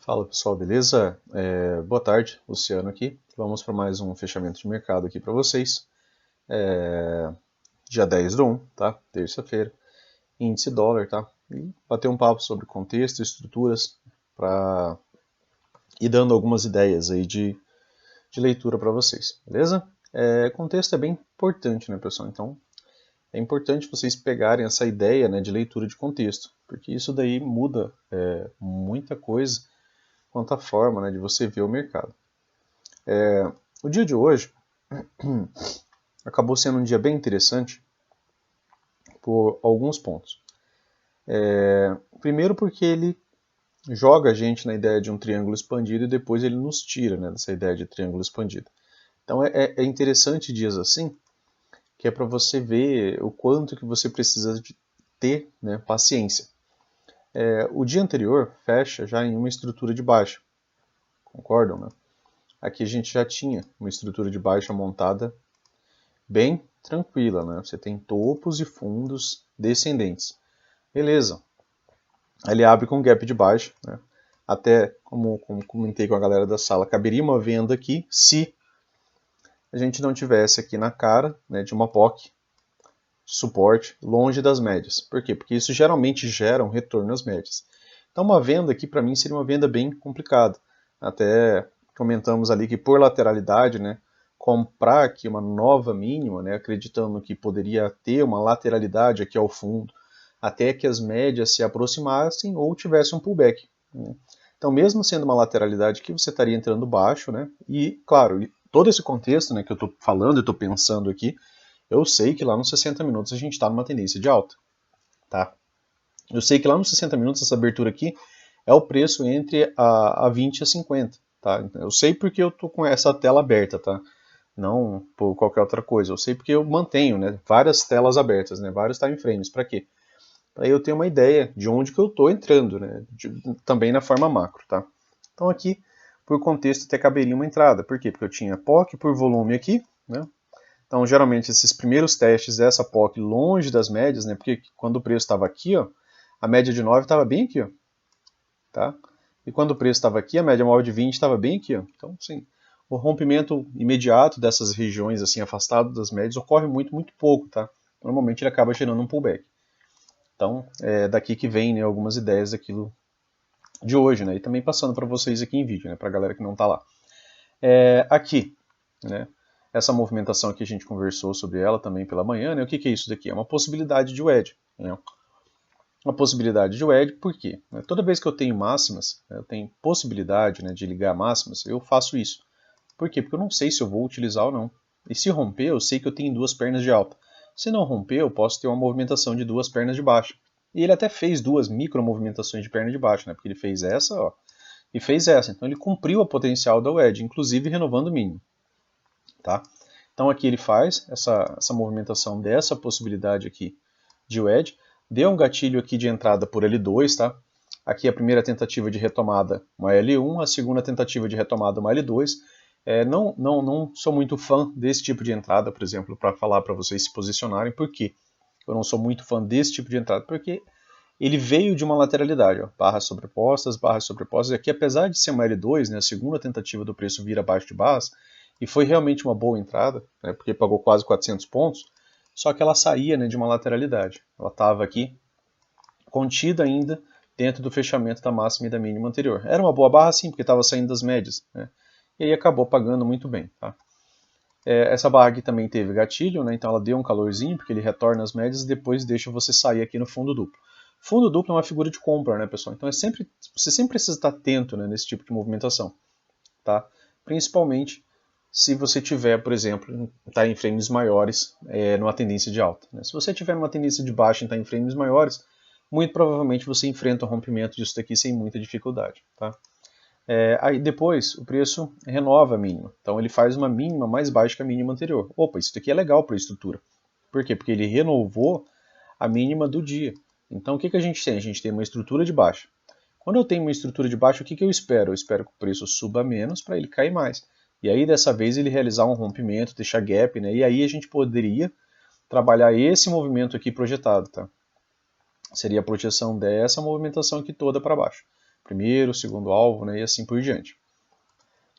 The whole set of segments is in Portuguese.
Fala pessoal, beleza? Boa tarde, Luciano aqui. Vamos para mais um fechamento de mercado aqui para vocês. Dia 10 do 1, tá? Terça-feira. Índice dólar, tá? E bater um papo sobre contexto, estruturas, para ir dando algumas ideias aí de leitura para vocês, beleza? Contexto é bem importante, né, pessoal? Então, é importante vocês pegarem essa ideia, né, de leitura de contexto, porque isso daí muda muita coisa quanto à forma, né, de você ver o mercado. O dia de hoje acabou sendo um dia bem interessante por alguns pontos. Primeiro porque ele joga a gente na ideia de um triângulo expandido e depois ele nos tira, né, dessa ideia de triângulo expandido. Então é interessante dias assim, que é para você ver o quanto que você precisa de ter, né, paciência. O dia anterior fecha já em uma estrutura de baixa, concordam, né? Aqui a gente já tinha uma estrutura de baixa montada bem tranquila, né? Você tem topos e fundos descendentes. Beleza. Ele abre com gap de baixa, né? Até, como comentei com a galera da sala, caberia uma venda aqui se a gente não tivesse aqui na cara, né, de uma POC de suporte longe das médias. Por quê? Porque isso geralmente gera um retorno às médias. Então uma venda aqui para mim seria uma venda bem complicada. Até comentamos ali que por lateralidade, né, comprar aqui uma nova mínima, né, acreditando que poderia ter uma lateralidade aqui ao fundo, até que as médias se aproximassem ou tivesse um pullback, né? Então, mesmo sendo uma lateralidade que você estaria entrando baixo, né? E, claro, todo esse contexto, né, que eu estou falando e estou pensando aqui, eu sei que lá nos 60 minutos a gente está numa tendência de alta, tá? Eu sei que lá nos 60 minutos essa abertura aqui é o preço entre a 20 e a 50, tá? Eu sei porque eu estou com essa tela aberta, tá? Não por qualquer outra coisa. Eu sei porque eu mantenho, né, várias telas abertas, né, vários time frames. Para quê? Para eu ter uma ideia de onde que eu estou entrando, né, também na forma macro, tá? Então aqui, por contexto, até caberia uma entrada. Por quê? Porque eu tinha POC por volume aqui, né? Então geralmente esses primeiros testes dessa POC longe das médias, né? Porque quando o preço estava aqui, ó, a média de 9 estava bem aqui, ó, tá? E quando o preço estava aqui, a média móvel de 20 estava bem aqui, ó. Então, sim, o rompimento imediato dessas regiões assim afastadas das médias ocorre muito pouco, tá? Normalmente ele acaba gerando um pullback. Então, é daqui que vem, né, algumas ideias daquilo de hoje, né? E também passando para vocês aqui em vídeo, né, para a galera que não está lá. Aqui, né? Essa movimentação aqui a gente conversou sobre ela também pela manhã, né? O que é isso daqui? É uma possibilidade de wedge, né? Uma possibilidade de wedge, por quê? Toda vez que eu tenho máximas, eu tenho possibilidade, né, de ligar máximas, eu faço isso. Por quê? Porque eu não sei se eu vou utilizar ou não. E se romper, eu sei que eu tenho duas pernas de alta. Se não romper, eu posso ter uma movimentação de duas pernas de baixa. E ele até fez duas micro movimentações de perna de baixa, né? Porque ele fez essa, ó, e fez essa. Então ele cumpriu a potencial da wedge, inclusive renovando o mínimo, tá? Então aqui ele faz essa movimentação dessa possibilidade aqui de wedge, deu um gatilho aqui de entrada por L2, tá? Aqui a primeira tentativa de retomada, uma L1, a segunda tentativa de retomada, uma L2. Não sou muito fã desse tipo de entrada, por exemplo, para falar para vocês se posicionarem. Por quê? Eu não sou muito fã desse tipo de entrada, porque ele veio de uma lateralidade, ó, barras sobrepostas, e aqui apesar de ser uma L2, né, a segunda tentativa do preço vir abaixo de barras, e foi realmente uma boa entrada, né, porque pagou quase 400 pontos, só que ela saía, né, de uma lateralidade. Ela estava aqui contida ainda dentro do fechamento da máxima e da mínima anterior. Era uma boa barra sim, porque estava saindo das médias, né, e aí acabou pagando muito bem, tá? Essa barra aqui também teve gatilho, né, então ela deu um calorzinho, porque ele retorna as médias e depois deixa você sair aqui no fundo duplo. Fundo duplo é uma figura de compra, né, pessoal? Então você sempre precisa estar atento, né, nesse tipo de movimentação, tá? Principalmente se você tiver, por exemplo, time frames maiores numa tendência de alta, né? Se você tiver numa tendência de baixa em time frames maiores, muito provavelmente você enfrenta o rompimento disso daqui sem muita dificuldade, tá? Aí depois o preço renova a mínima. Então ele faz uma mínima mais baixa que a mínima anterior. Opa, isso daqui é legal para a estrutura. Por quê? Porque ele renovou a mínima do dia. Então o que a gente tem? A gente tem uma estrutura de baixa. Quando eu tenho uma estrutura de baixa, o que eu espero? Eu espero que o preço suba menos para ele cair mais. E aí dessa vez ele realizar um rompimento, deixar gap, né? E aí a gente poderia trabalhar esse movimento aqui projetado, tá? Seria a projeção dessa movimentação aqui toda para baixo. primeiro, segundo alvo, né, e assim por diante.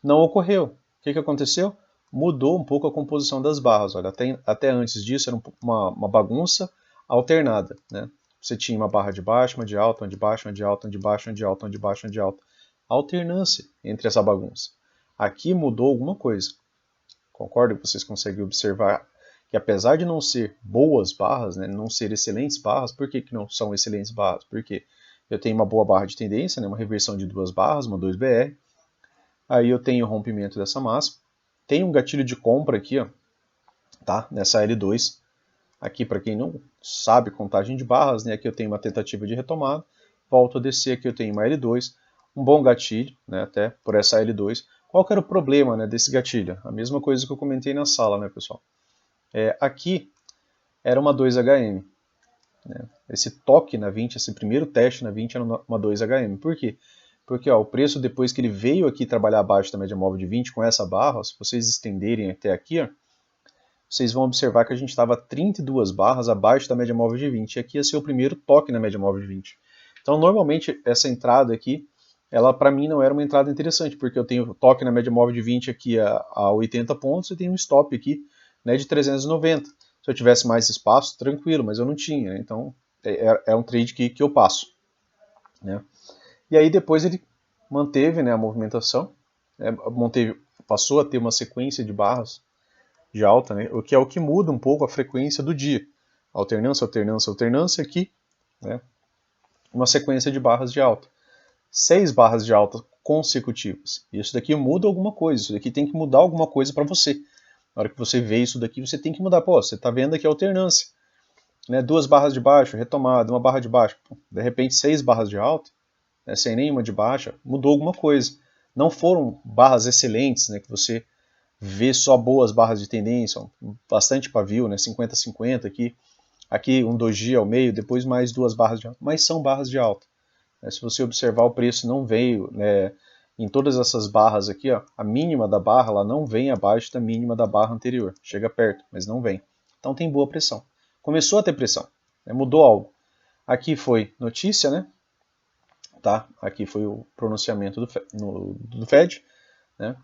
Não ocorreu. O que aconteceu? Mudou um pouco a composição das barras. Olha, até antes disso era uma bagunça alternada, né? Você tinha uma barra de baixo, uma de alta, uma de baixo, uma de alta, uma de baixo, uma de alta, uma de baixo, uma de alta. Alternância entre essa bagunça. Aqui mudou alguma coisa. Concordo que vocês conseguem observar que apesar de não ser boas barras, né, não ser excelentes barras, por que não são excelentes barras? Porque eu tenho uma boa barra de tendência, né, uma reversão de duas barras, uma 2BR, aí eu tenho o rompimento dessa máxima, tem um gatilho de compra aqui, ó, tá, nessa L2, aqui para quem não sabe contagem de barras, né, aqui eu tenho uma tentativa de retomada, volto a descer, aqui eu tenho uma L2, um bom gatilho, né, até por essa L2. Qual que era o problema, né, desse gatilho? A mesma coisa que eu comentei na sala, né, pessoal? Aqui era uma 2HM. Né? Esse toque na 20, esse primeiro teste na 20 era uma 2HM. Por quê? Porque ó, o preço depois que ele veio aqui trabalhar abaixo da média móvel de 20 com essa barra, ó, se vocês estenderem até aqui, ó, vocês vão observar que a gente estava 32 barras abaixo da média móvel de 20. E aqui ia ser o primeiro toque na média móvel de 20. Então, normalmente, essa entrada aqui, ela para mim não era uma entrada interessante, porque eu tenho toque na média móvel de 20 aqui a 80 pontos e tenho um stop aqui, né, de 390. Se eu tivesse mais espaço, tranquilo, mas eu não tinha. Né? Então, é um trade que eu passo. Né? E aí depois ele manteve, né, a movimentação, passou a ter uma sequência de barras de alta, né, o que é o que muda um pouco a frequência do dia. Alternância, alternância, alternância aqui, né, uma sequência de barras de alta. 6 barras de alta consecutivas. Isso daqui muda alguma coisa, isso daqui tem que mudar alguma coisa para você. Na hora que você vê isso daqui, você tem que mudar. Pô, você está vendo aqui a alternância. Né, 2 barras de baixo, retomada, uma barra de baixo. De repente, 6 barras de alta, né, sem nenhuma de baixa, mudou alguma coisa. Não foram barras excelentes, né, que você vê só boas barras de tendência, bastante pavio, né, 50-50 aqui um doji ao meio, depois mais 2 barras de alta, mas são barras de alta. Se você observar, o preço não veio, né, em todas essas barras aqui, ó, a mínima da barra ela não vem abaixo da mínima da barra anterior, chega perto, mas não vem. Então tem boa pressão. Começou a ter pressão, né, mudou algo. Aqui foi notícia, né? Tá? Aqui foi o pronunciamento do Fed, né?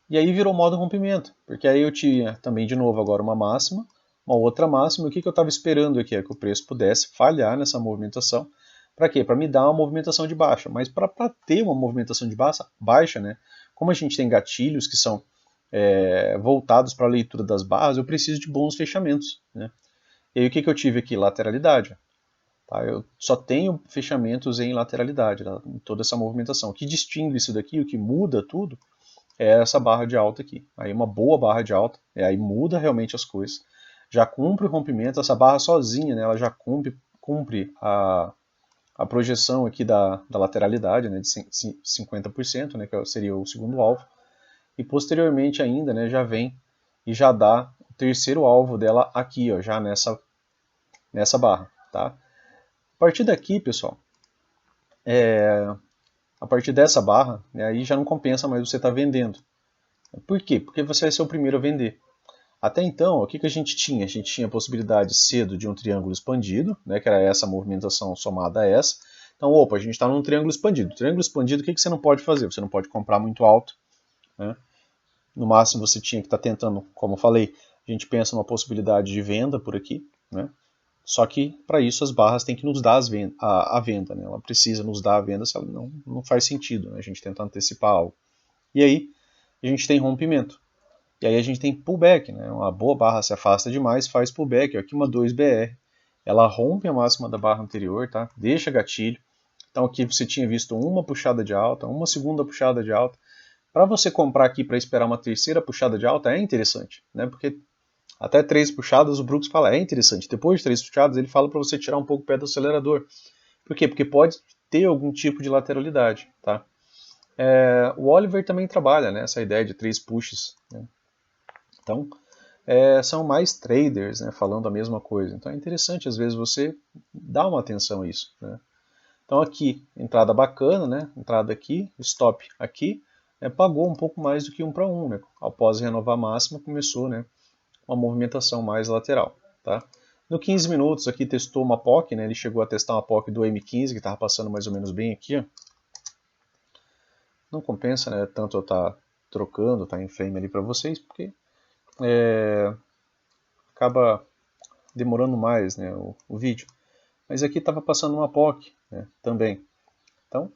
E aí virou modo rompimento, porque aí eu tinha também de novo agora uma máxima, uma outra máxima, e o que eu estava esperando aqui é que o preço pudesse falhar nessa movimentação. Para quê? Para me dar uma movimentação de baixa. Mas para ter uma movimentação de baixa, né, como a gente tem gatilhos que são voltados para a leitura das barras, eu preciso de bons fechamentos. Né? E aí o que eu tive aqui? Lateralidade. Tá? Eu só tenho fechamentos em lateralidade, tá? Em toda essa movimentação. O que distingue isso daqui, o que muda tudo, é essa barra de alta aqui. Aí uma boa barra de alta, aí muda realmente as coisas. Já cumpre o rompimento, essa barra sozinha, né, ela já cumpre a projeção aqui da lateralidade, né, de 50%, né, que seria o segundo alvo. E posteriormente ainda, né, já vem e já dá o terceiro alvo dela aqui, ó, já nessa barra. Tá? A partir daqui, pessoal, a partir dessa barra, né, aí já não compensa mais você estar vendendo. Por quê? Porque você vai ser o primeiro a vender. Até então, o que a gente tinha? A gente tinha a possibilidade cedo de um triângulo expandido, né, que era essa movimentação somada a essa. Então, opa, a gente está num triângulo expandido. Triângulo expandido, o que você não pode fazer? Você não pode comprar muito alto. Né? No máximo, você tinha que estar tentando, como eu falei, a gente pensa numa possibilidade de venda por aqui. Né? Só que, para isso, as barras têm que nos dar a venda. Né? Ela precisa nos dar a venda, se ela não faz sentido, né? A gente tenta antecipar algo. E aí, a gente tem rompimento. E aí a gente tem pullback, né? Uma boa barra se afasta demais, faz pullback. Aqui uma 2BR, ela rompe a máxima da barra anterior, tá? Deixa gatilho. Então aqui você tinha visto uma puxada de alta, uma segunda puxada de alta. Para você comprar aqui para esperar uma terceira puxada de alta é interessante, né? Porque até 3 puxadas o Brooks fala é interessante. Depois de 3 puxadas ele fala para você tirar um pouco o pé do acelerador. Por quê? Porque pode ter algum tipo de lateralidade, tá? O Oliver também trabalha, né? Essa ideia de 3 pushes, né? Então, são mais traders, né, falando a mesma coisa. Então é interessante, às vezes, você dar uma atenção a isso. Né? Então aqui, entrada bacana, né? Entrada aqui, stop aqui, pagou um pouco mais do que 1 para 1. Né? Após renovar a máxima, começou, né, uma movimentação mais lateral. Tá? No 15 minutos aqui testou uma POC, né? Ele chegou a testar uma POC do M15, que estava passando mais ou menos bem aqui, ó. Não compensa, né? Tanto eu estar trocando, tá em frame ali para vocês, porque acaba demorando mais, né, o vídeo. Mas aqui estava passando uma POC, né, também. Então,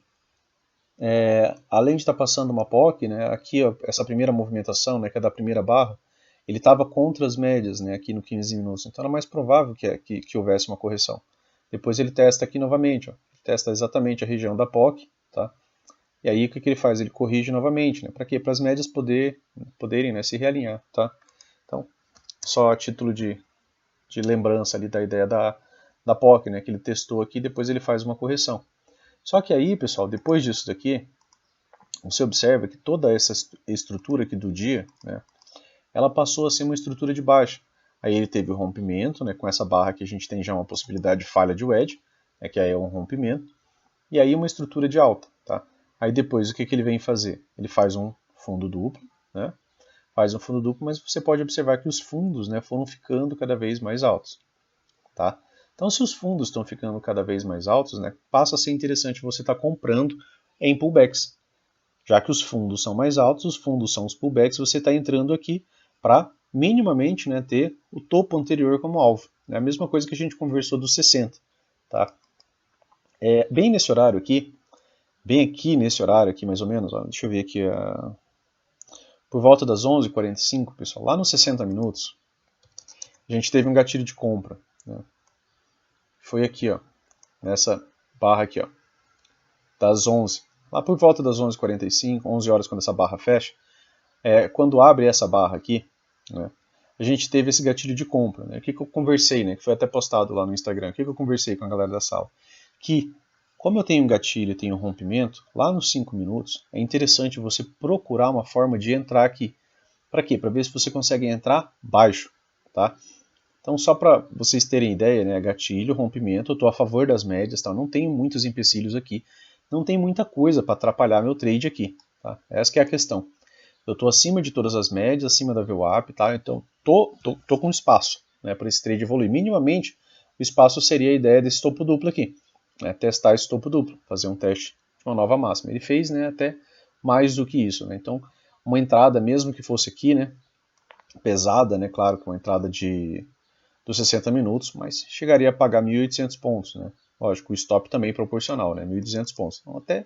além de estar passando uma POC, né, aqui ó, essa primeira movimentação, né, que é da primeira barra, ele estava contra as médias, né, aqui no 15 minutos. Então era mais provável que houvesse uma correção. Depois ele testa aqui novamente, ó, ele testa exatamente a região da POC, tá? E aí o que ele faz? Ele corrige novamente, né? Para quê? Para as médias poderem, né, se realinhar, tá? Então, só a título de lembrança ali da ideia da POC, né, que ele testou aqui, depois ele faz uma correção. Só que aí, pessoal, depois disso daqui, você observa que toda essa estrutura aqui do dia, né, ela passou a ser uma estrutura de baixa. Aí ele teve o rompimento, né, com essa barra que a gente tem já uma possibilidade de falha de wedge, né, que aí é um rompimento, e aí uma estrutura de alta. Tá? Aí depois o que ele vem fazer? Ele faz um fundo duplo, né, faz um fundo duplo, mas você pode observar que os fundos, né, foram ficando cada vez mais altos. Tá? Então, se os fundos estão ficando cada vez mais altos, né, passa a ser interessante você estar comprando em pullbacks. Já que os fundos são mais altos, os fundos são os pullbacks, você está entrando aqui para minimamente, né, ter o topo anterior como alvo. É a mesma coisa que a gente conversou dos 60. Tá? Bem nesse horário aqui, bem aqui nesse horário aqui mais ou menos, ó, deixa eu ver aqui, por volta das 11h45, pessoal, lá nos 60 minutos, a gente teve um gatilho de compra. Né? Foi aqui, ó, nessa barra aqui, ó, das 11, lá por volta das 11h45, 11 horas quando essa barra fecha, quando abre essa barra aqui, né, a gente teve esse gatilho de compra. Né? O que eu conversei, né, que foi até postado lá no Instagram, o que eu conversei com a galera da sala? Que, como eu tenho um gatilho e tenho um rompimento, lá nos 5 minutos, é interessante você procurar uma forma de entrar aqui. Para quê? Para ver se você consegue entrar baixo. Tá? Então, só para vocês terem ideia, né, gatilho, rompimento, eu estou a favor das médias, tá? Não tenho muitos empecilhos aqui, não tem muita coisa para atrapalhar meu trade aqui. Tá? Essa que é a questão. Eu estou acima de todas as médias, acima da VWAP, tá? Então tô com espaço, né, para esse trade evoluir. Minimamente, o espaço seria a ideia desse topo duplo aqui, né, testar esse topo duplo, fazer um teste de uma nova máxima. Ele fez, né, até mais do que isso. Né? Então, uma entrada, mesmo que fosse aqui, né, pesada, né, claro, com uma entrada dos 60 minutos, mas chegaria a pagar 1.800 pontos, né? Lógico, o stop também é proporcional, né? 1.200 pontos. Então, até,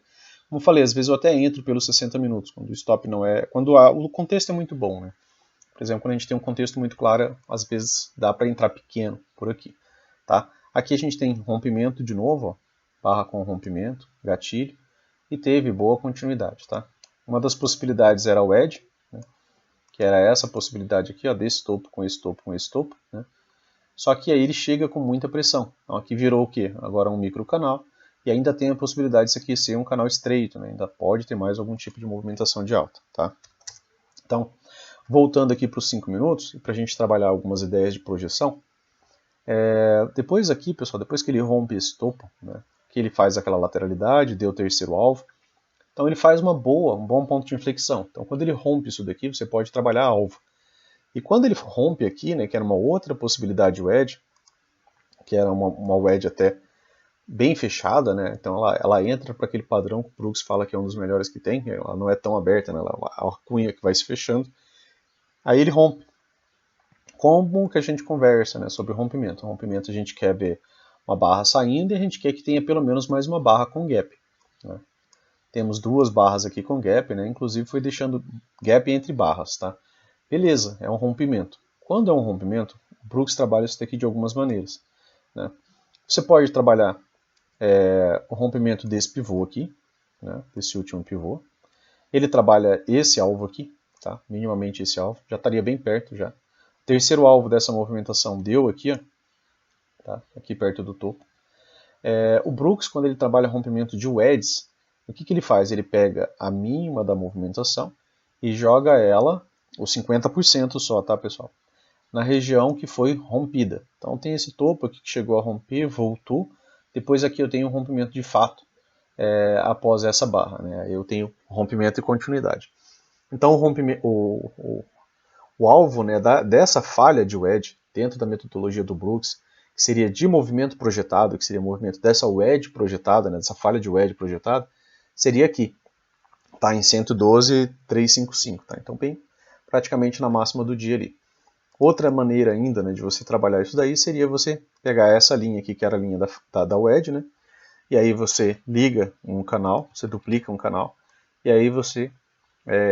como eu falei, às vezes eu até entro pelos 60 minutos, quando o stop não é... o contexto é muito bom, né? Por exemplo, quando a gente tem um contexto muito claro, às vezes dá para entrar pequeno por aqui, tá? Aqui a gente tem rompimento de novo, ó, barra com rompimento, gatilho, e teve boa continuidade, tá? Uma das possibilidades era o edge, né? Que era essa possibilidade aqui, ó, desse topo com esse topo com esse topo, né? Só que aí ele chega com muita pressão. Então aqui virou o quê? Agora um micro canal. E ainda tem a possibilidade disso aqui ser um canal estreito. Né? Ainda pode ter mais algum tipo de movimentação de alta. Tá? Então, voltando aqui para os 5 minutos, para a gente trabalhar algumas ideias de projeção. Depois aqui, pessoal, depois que ele rompe esse topo, né, que ele faz aquela lateralidade, deu o terceiro alvo. Então ele faz um bom ponto de inflexão. Então quando ele rompe isso daqui, você pode trabalhar alvo. E quando ele rompe aqui, né, que era uma outra possibilidade de wedge, que era uma wedge até bem fechada, né? Então ela entra para aquele padrão que o Brooks fala que é um dos melhores que tem, ela não é tão aberta, né? Ela é uma cunha que vai se fechando. Aí ele rompe. Como que a gente conversa, né, sobre rompimento? O rompimento a gente quer ver uma barra saindo e a gente quer que tenha pelo menos mais uma barra com gap. Né? Temos duas barras aqui com gap, né? Inclusive foi deixando gap entre barras, tá? Beleza, é um rompimento. Quando é um rompimento, o Brooks trabalha isso daqui de algumas maneiras. Né? Você pode trabalhar o rompimento desse pivô aqui, né? Desse último pivô. Ele trabalha esse alvo aqui, tá? Minimamente esse alvo, já estaria bem perto já. Terceiro alvo dessa movimentação deu aqui, ó, tá? Aqui perto do topo. O Brooks, quando ele trabalha rompimento de wedges, o que ele faz? Ele pega a mínima da movimentação e joga ela, os 50% só, tá, pessoal? Na região que foi rompida. Então tem esse topo aqui que chegou a romper, voltou. Depois aqui eu tenho um rompimento de fato após essa barra. Né? Eu tenho rompimento e continuidade. Então o alvo, né, dessa falha de wedge dentro da metodologia do Brooks que seria de movimento projetado, que seria movimento dessa wedge projetada, né, dessa falha de wedge projetada, seria aqui, tá, em 112,355, tá? Então bem praticamente na máxima do dia ali. Outra maneira ainda, né, de você trabalhar isso daí seria você pegar essa linha aqui, que era a linha da wedge, né, e aí você liga um canal, você duplica um canal, e aí você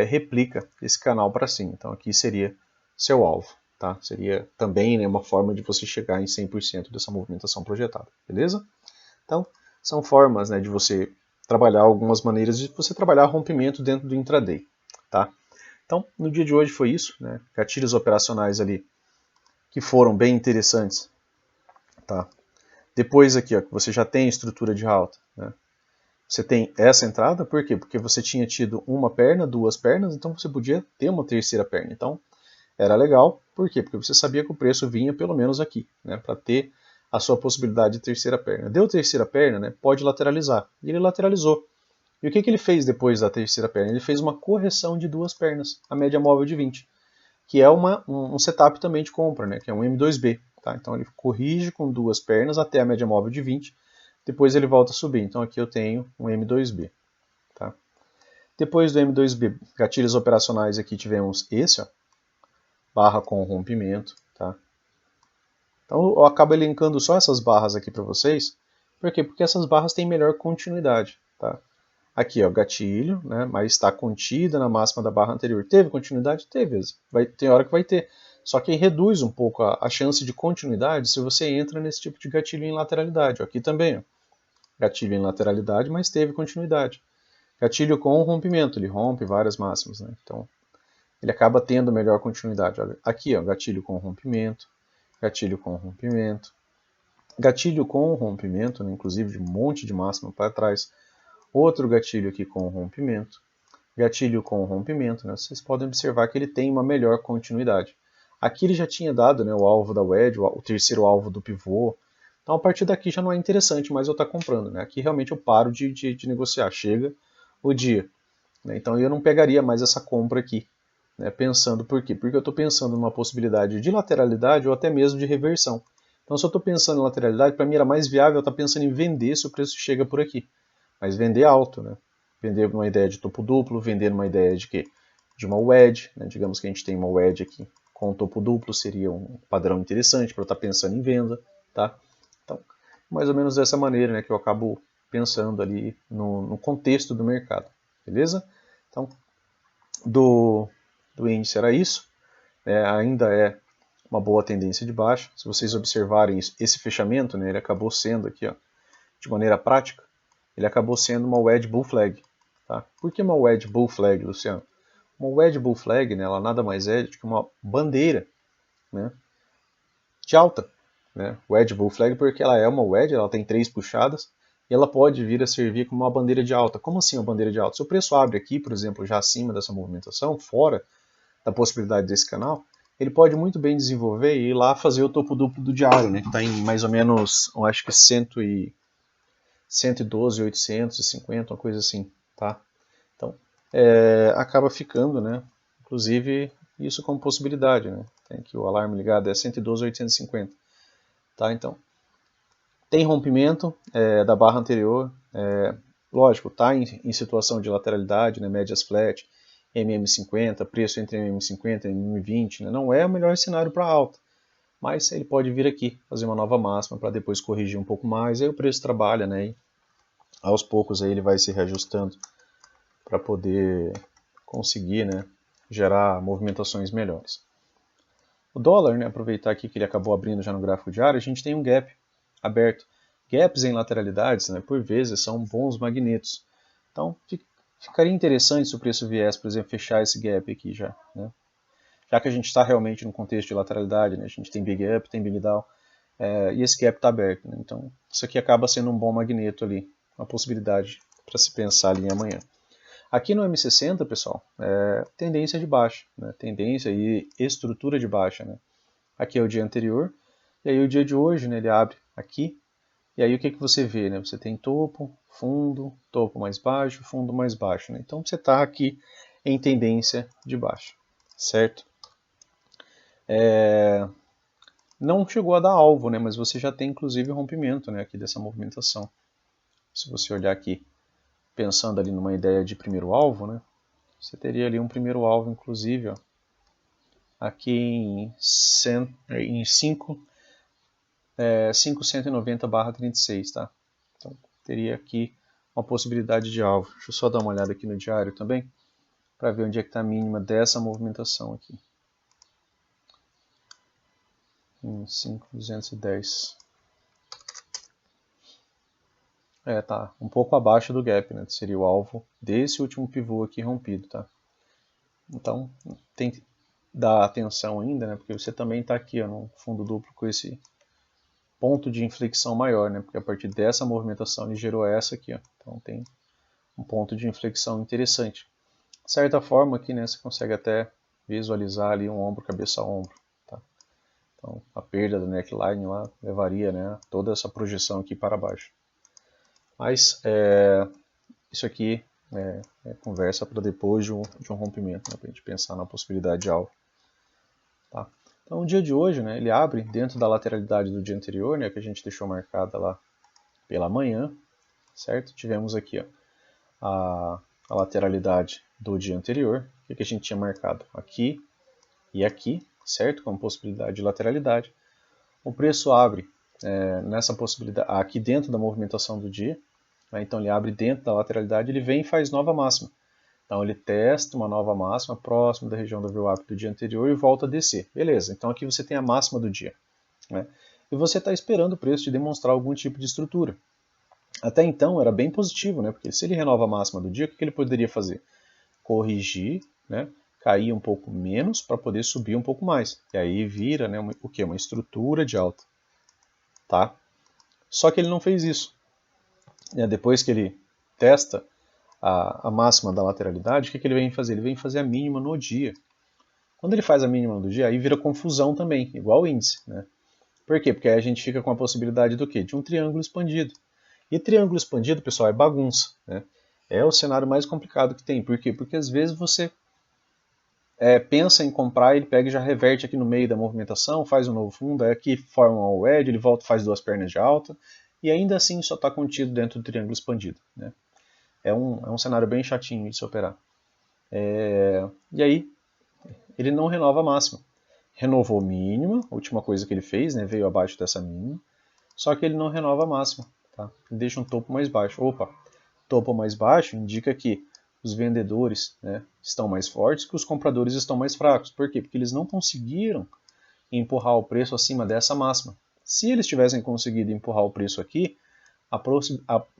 replica esse canal para cima. Então aqui seria seu alvo. Tá? Seria também, né, uma forma de você chegar em 100% dessa movimentação projetada, beleza? Então, são formas, né, de você trabalhar, algumas maneiras de você trabalhar rompimento dentro do intraday. Tá? Então, no dia de hoje foi isso, né? Gatilhos operacionais ali que foram bem interessantes. Tá? Depois aqui, ó, você já tem estrutura de alta. Né? Você tem essa entrada, por quê? Porque você tinha tido uma perna, duas pernas, então você podia ter uma terceira perna. Então, era legal, por quê? Porque você sabia que o preço vinha pelo menos aqui, né, para ter a sua possibilidade de terceira perna. Deu terceira perna, né, pode lateralizar. E ele lateralizou. E o que ele fez depois da terceira perna? Ele fez uma correção de duas pernas, a média móvel de 20, que é um setup também de compra, né, que é um M2B. Tá? Então ele corrige com duas pernas até a média móvel de 20, depois ele volta a subir. Então aqui eu tenho um M2B. Tá? Depois do M2B, gatilhos operacionais, aqui tivemos esse, ó, barra com rompimento, tá? Então eu acabo elencando só essas barras aqui para vocês, por quê? Porque essas barras têm melhor continuidade, tá? Aqui, ó, gatilho, né, mas está contida na máxima da barra anterior. Teve continuidade? Teve, tem hora que vai ter. Só que reduz um pouco a chance de continuidade se você entra nesse tipo de gatilho em lateralidade. Ó, aqui também, ó, gatilho em lateralidade, mas teve continuidade. Gatilho com rompimento, ele rompe várias máximas, né? Então, ele acaba tendo melhor continuidade. Olha, aqui, ó, gatilho com rompimento, gatilho com rompimento, gatilho com rompimento, né, inclusive de um monte de máxima para trás, outro gatilho aqui com rompimento, gatilho com rompimento, né, vocês podem observar que ele tem uma melhor continuidade. Aqui ele já tinha dado, né, o alvo da wedge, o terceiro alvo do pivô, então a partir daqui já não é interessante mais eu estar comprando. Né? Aqui realmente eu paro de negociar, chega o dia. Né? Então eu não pegaria mais essa compra aqui. Né, pensando por quê? Porque eu estou pensando numa possibilidade de lateralidade ou até mesmo de reversão. Então, se eu estou pensando em lateralidade, para mim era mais viável eu estar pensando em vender se o preço chega por aqui. Mas vender alto, né? Vender numa ideia de topo duplo, vender numa ideia de quê? De uma wedge, né? Digamos que a gente tem uma wedge aqui com topo duplo, seria um padrão interessante para eu estar pensando em venda. Tá? Então, mais ou menos dessa maneira, né, que eu acabo pensando ali no contexto do mercado. Beleza? Então, do índice era isso, ainda é uma boa tendência de baixa. Se vocês observarem isso, esse fechamento, né, ele acabou sendo aqui, ó, de maneira prática, ele acabou sendo uma wedge bull flag. Tá? Por que uma wedge bull flag, Luciano? Uma wedge bull flag, né, ela nada mais é do que uma bandeira, né, de alta. Né? Wedge bull flag porque ela é uma wedge, ela tem 3 puxadas, e ela pode vir a servir como uma bandeira de alta. Como assim uma bandeira de alta? Se o preço abre aqui, por exemplo, já acima dessa movimentação, fora da possibilidade desse canal, ele pode muito bem desenvolver e ir lá fazer o topo duplo do diário, né, que está em mais ou menos, eu acho que 112, 850, uma coisa assim, tá? Então, acaba ficando, né, inclusive isso como possibilidade, né, tem aqui o alarme ligado, é 112, 850, tá? Então, tem rompimento da barra anterior, lógico, está em situação de lateralidade, né, médias flat, MM50, preço entre MM50 e MM20, né, não é o melhor cenário para alta, mas ele pode vir aqui, fazer uma nova máxima para depois corrigir um pouco mais, aí o preço trabalha, né, e aos poucos aí ele vai se reajustando para poder conseguir, né, gerar movimentações melhores. O dólar, né, aproveitar aqui que ele acabou abrindo já no gráfico diário, a gente tem um gap aberto. Gaps em lateralidades, né, por vezes, são bons magnetos. Então, ficaria interessante se o preço viesse, por exemplo, fechar esse gap aqui já. Né? Já que a gente está realmente no contexto de lateralidade, né, a gente tem Big Up, tem Big Down, e esse gap está aberto. Né? Então, isso aqui acaba sendo um bom magneto ali, uma possibilidade para se pensar ali em amanhã. Aqui no M60, pessoal, tendência de baixa, né? Tendência e estrutura de baixa. Né? Aqui é o dia anterior, e aí o dia de hoje, né, ele abre aqui, e aí o que você vê? Né? Você tem topo mais baixo, fundo mais baixo. Né? Então você está aqui em tendência de baixa, certo? não chegou a dar alvo, né, mas você já tem inclusive o rompimento, né, aqui dessa movimentação. Se você olhar aqui, pensando ali numa ideia de primeiro alvo, né, você teria ali um primeiro alvo, inclusive, ó, aqui em 5.190/36, tá? Então, teria aqui uma possibilidade de alvo. Deixa eu só dar uma olhada aqui no diário também, para ver onde é que está a mínima dessa movimentação aqui. Em 5.210. Tá um pouco abaixo do gap, né? Seria o alvo desse último pivô aqui rompido, tá? Então, tem que dar atenção ainda, né? Porque você também está aqui, ó, no fundo duplo com esse ponto de inflexão maior, né? Porque a partir dessa movimentação ele gerou essa aqui, ó. Então tem um ponto de inflexão interessante. De certa forma aqui, né, você consegue até visualizar ali um ombro, cabeça a ombro, tá? Então a perda da neckline lá levaria, né, toda essa projeção aqui para baixo. Mas isso aqui é conversa para depois de um rompimento, né, para a gente pensar na possibilidade de alvo. Tá? Então o dia de hoje, né, ele abre dentro da lateralidade do dia anterior, né, que a gente deixou marcada lá pela manhã, certo? Tivemos aqui, ó, a lateralidade do dia anterior, o que a gente tinha marcado aqui e aqui, certo? Com possibilidade de lateralidade. O preço abre nessa possibilidade aqui dentro da movimentação do dia, né? Então ele abre dentro da lateralidade, ele vem e faz nova máxima. Então ele testa uma nova máxima próximo da região do VWAP do dia anterior e volta a descer. Beleza, então aqui você tem a máxima do dia, né? E você está esperando o preço de demonstrar algum tipo de estrutura. Até então era bem positivo, né? Porque se ele renova a máxima do dia, o que ele poderia fazer? Corrigir, né? Cair um pouco menos para poder subir um pouco mais. E aí vira, né, o que? Uma estrutura de alta. Tá? Só que ele não fez isso. Depois que ele testa a máxima da lateralidade, o que ele vem fazer? Ele vem fazer a mínima no dia. Quando ele faz a mínima do dia, aí vira confusão também, igual o índice. Né? Por quê? Porque aí a gente fica com a possibilidade do quê? De um triângulo expandido. E triângulo expandido, pessoal, é bagunça. Né? É o cenário mais complicado que tem. Por quê? Porque às vezes você pensa em comprar, ele pega e já reverte aqui no meio da movimentação, faz um novo fundo, aí aqui forma um wedge, ele volta, faz duas pernas de alta, e ainda assim só está contido dentro do triângulo expandido. Né? É um cenário bem chatinho de se operar. E aí, ele não renova a máxima. Renovou mínima, a última coisa que ele fez, né, veio abaixo dessa mínima, só que ele não renova a máxima. Tá? Ele deixa um topo mais baixo. Opa, topo mais baixo indica que os vendedores, né, estão mais fortes, que os compradores estão mais fracos. Por quê? Porque eles não conseguiram empurrar o preço acima dessa máxima. Se eles tivessem conseguido empurrar o preço aqui, a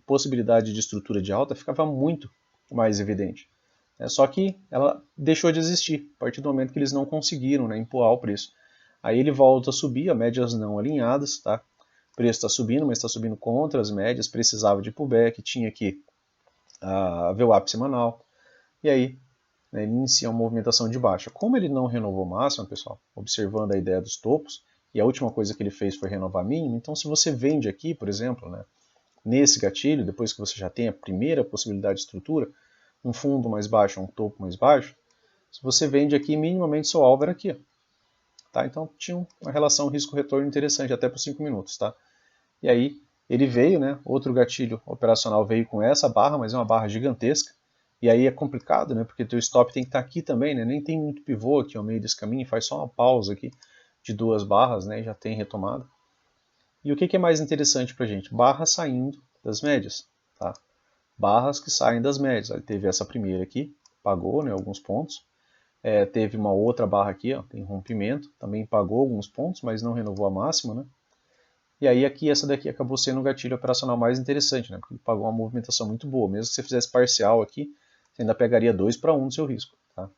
possibilidade de estrutura de alta ficava muito mais evidente. Só que ela deixou de existir a partir do momento que eles não conseguiram, né, empurrar o preço. Aí ele volta a subir, a médias não alinhadas, tá? O preço está subindo, mas está subindo contra as médias, precisava de pullback, tinha aqui a VWAP semanal, e aí, né, ele inicia uma movimentação de baixa. Como ele não renovou máxima, pessoal, observando a ideia dos topos, e a última coisa que ele fez foi renovar mínimo, então se você vende aqui, por exemplo, né, nesse gatilho, depois que você já tem a primeira possibilidade de estrutura, um fundo mais baixo, um topo mais baixo, se você vende aqui, minimamente seu alvo era aqui. Tá? Então tinha uma relação risco-retorno interessante, até por 5 minutos. Tá? E aí ele veio, né, outro gatilho operacional veio com essa barra, mas é uma barra gigantesca. E aí é complicado, né, porque o teu stop tem que estar aqui também, né, nem tem muito pivô aqui ao meio desse caminho, faz só uma pausa aqui de 2 barras, né, e já tem retomada. E o que é mais interessante para a gente? Barras saindo das médias. Tá? Barras que saem das médias. Ele teve essa primeira aqui, pagou, né, alguns pontos. Teve uma outra barra aqui, ó, tem rompimento, também pagou alguns pontos, mas não renovou a máxima, né? E aí aqui essa daqui acabou sendo o gatilho operacional mais interessante, né? Porque ele pagou uma movimentação muito boa. Mesmo que você fizesse parcial aqui, você ainda pegaria 2-1 no seu risco. Tá?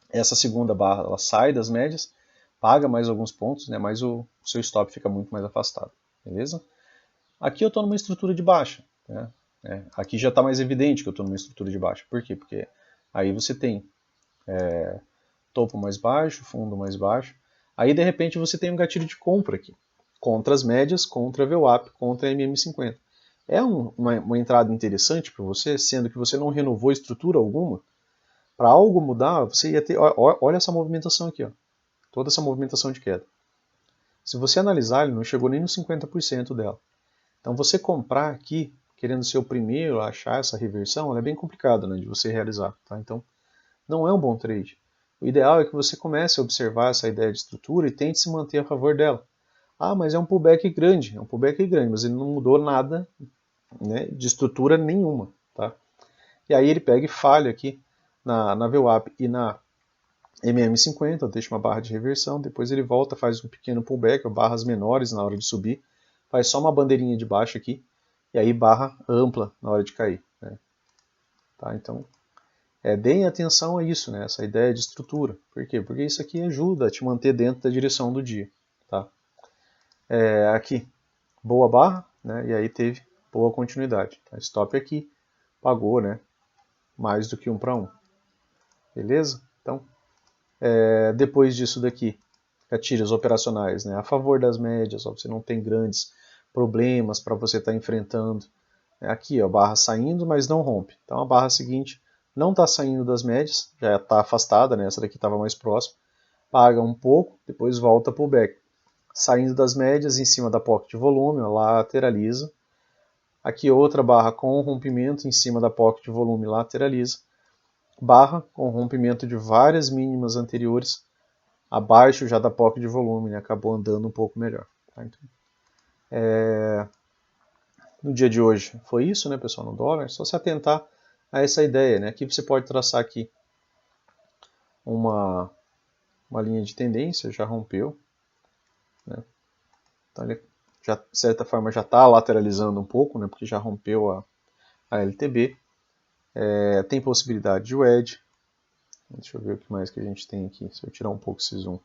Essa segunda barra ela sai das médias, paga mais alguns pontos, né? Mas o seu stop fica muito mais afastado. Beleza? Aqui eu estou numa estrutura de baixa. Né? Aqui já está mais evidente que eu estou numa estrutura de baixa. Por quê? Porque aí você tem topo mais baixo, fundo mais baixo. Aí de repente você tem um gatilho de compra aqui, contra as médias, contra a VWAP, contra a MM50. É uma entrada interessante para você, sendo que você não renovou estrutura alguma. Para algo mudar, você ia ter. Olha essa movimentação aqui, ó. Toda essa movimentação de queda. Se você analisar, ele não chegou nem nos 50% dela. Então você comprar aqui, querendo ser o primeiro a achar essa reversão, ela é bem complicado, né, de você realizar. Tá? Então não é um bom trade. O ideal é que você comece a observar essa ideia de estrutura e tente se manter a favor dela. Ah, mas é um pullback grande, mas ele não mudou nada, né, de estrutura nenhuma. Tá? E aí ele pega e falha aqui na VWAP e na MM50, deixa uma barra de reversão, depois ele volta, faz um pequeno pullback, ou barras menores na hora de subir, faz só uma bandeirinha de baixo aqui, e aí barra ampla na hora de cair. Né? Tá? Então, deem atenção a isso, né? Essa ideia de estrutura. Por quê? Porque isso aqui ajuda a te manter dentro da direção do dia. Tá? Aqui, boa barra, né? E aí teve boa continuidade. Tá? Stop aqui, pagou, né? Mais do que 1 para 1. Beleza? Então, depois disso daqui, gatilhos operacionais, né? A favor das médias, ó, você não tem grandes problemas para você estar enfrentando. Aqui, ó, barra saindo, mas não rompe. Então a barra seguinte não está saindo das médias, já está afastada, né? Essa daqui estava mais próxima. Paga um pouco, depois volta para o back. Saindo das médias, em cima da pocket de volume, ó, lateraliza. Aqui outra barra com rompimento em cima da pocket de volume, lateraliza. Barra com rompimento de várias mínimas anteriores, abaixo já da pocket de volume, né? Acabou andando um pouco melhor. Tá? Então, no dia de hoje foi isso, né, pessoal, no dólar. Só se atentar a essa ideia, né? Aqui você pode traçar aqui uma linha de tendência, já rompeu, né? Então ele já, de certa forma, já está lateralizando um pouco, né? Porque já rompeu a LTB. Tem possibilidade de wedge. Deixa eu ver o que mais que a gente tem aqui, se eu tirar um pouco esse zoom.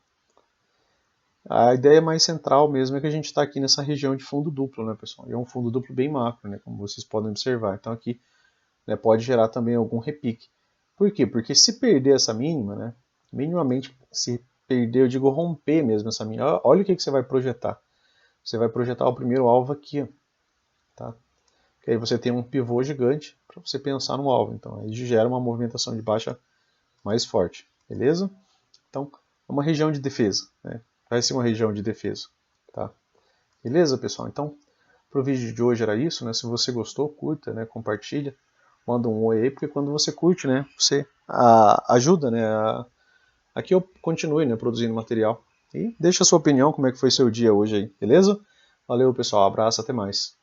A ideia mais central mesmo é que a gente está aqui nessa região de fundo duplo, né, pessoal? E é um fundo duplo bem macro, né, como vocês podem observar. Então aqui, né, pode gerar também algum repique. Por quê? Porque se perder essa mínima, né, minimamente se perder, eu digo romper mesmo essa mínima, olha o que você vai projetar. Você vai projetar o primeiro alvo aqui, ó, tá? Que aí você tem um pivô gigante para você pensar no alvo. Então aí gera uma movimentação de baixa mais forte, beleza? Então é uma região de defesa, né? Vai ser uma região de defesa, tá? Beleza, pessoal? Então, pro vídeo de hoje era isso, né? Se você gostou, curta, né? Compartilha, manda um oi aí, porque quando você curte, né? Você ajuda, né? A que eu continue, né? Produzindo material. E deixa a sua opinião, como é que foi seu dia hoje aí, beleza? Valeu, pessoal. Abraço, até mais.